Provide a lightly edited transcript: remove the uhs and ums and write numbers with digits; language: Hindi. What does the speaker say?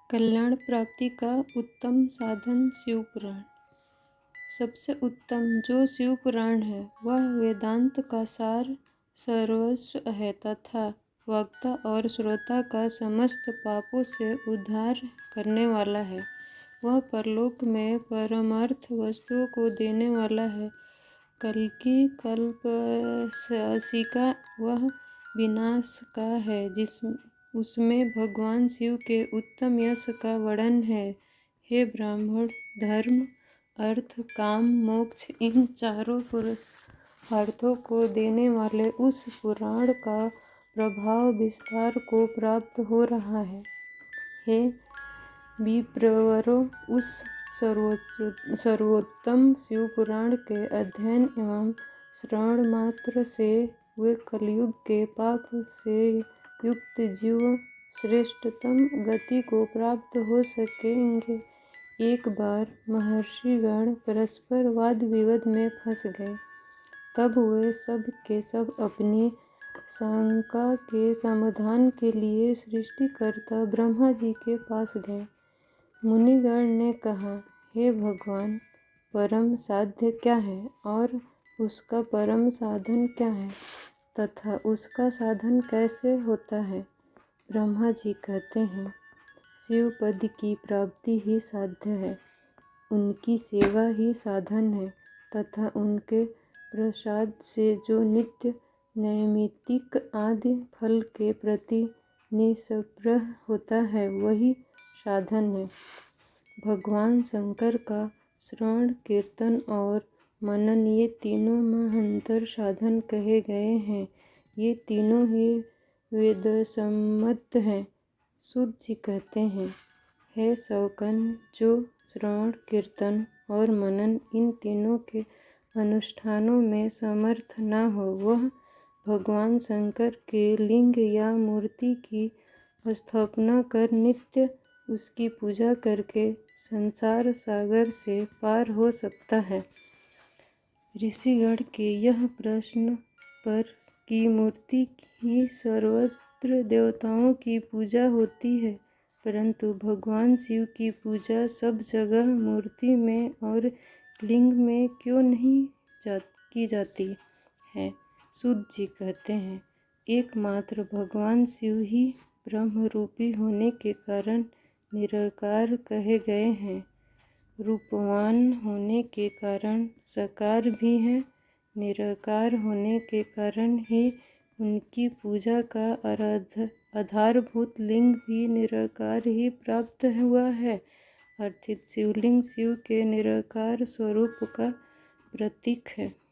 कल्याण प्राप्ति का उत्तम साधन शिव पुराण। सबसे उत्तम जो शिव पुराण है वह वेदांत का सार सर्वस्व है तथा वक्ता और श्रोता का समस्त पापों से उद्धार करने वाला है। वह परलोक में परमार्थ वस्तुओं को देने वाला है। कल्कि कल्पशिका वह विनाश का है उसमें भगवान शिव के उत्तम यश का वर्णन है। हे ब्राह्मण, धर्म अर्थ काम मोक्ष इन चारों पुरुषार्थों को देने वाले उस पुराण का प्रभाव विस्तार को प्राप्त हो रहा है। हे विप्रवरों, उस सर्वोत्तम शिव पुराण के अध्ययन एवं श्रवण मात्र से वे कलयुग के पाप से युक्त जीव श्रेष्ठतम गति को प्राप्त हो सकेंगे। एक बार महर्षिगण परस्पर वाद विवाद में फंस गए। तब वे सब के सब अपनी शंका के समाधान के लिए सृष्टिकर्ता ब्रह्मा जी के पास गए। मुनिगण ने कहा, हे भगवान, परम साध्य क्या है और उसका परम साधन क्या है तथा उसका साधन कैसे होता है? ब्रह्मा जी कहते हैं, शिव पद की प्राप्ति ही साध्य है, उनकी सेवा ही साधन है तथा उनके प्रसाद से जो नित्य नैमित्तिक आदि फल के प्रति निष्प्रह होता है वही साधन है। भगवान शंकर का श्रवण कीर्तन और मनन ये तीनों महांतर साधन कहे गए हैं। ये तीनों ही वेदसम्मत हैं। सूत जी कहते हैं, हे शौकन, जो श्रवण कीर्तन और मनन इन तीनों के अनुष्ठानों में समर्थ न हो वह भगवान शंकर के लिंग या मूर्ति की स्थापना कर नित्य उसकी पूजा करके संसार सागर से पार हो सकता है। ऋषिगण के यह प्रश्न पर की मूर्ति की सर्वत्र देवताओं की पूजा होती है, परंतु भगवान शिव की पूजा सब जगह मूर्ति में और लिंग में क्यों नहीं की जाती है? सूत जी कहते हैं, एकमात्र भगवान शिव ही ब्रह्म रूपी होने के कारण निराकार कहे गए हैं। रूपवान होने के कारण साकार भी हैं। निराकार होने के कारण ही उनकी पूजा का आधारभूत लिंग भी निराकार ही प्राप्त हुआ है, अर्थात शिवलिंग शिव के निराकार स्वरूप का प्रतीक है।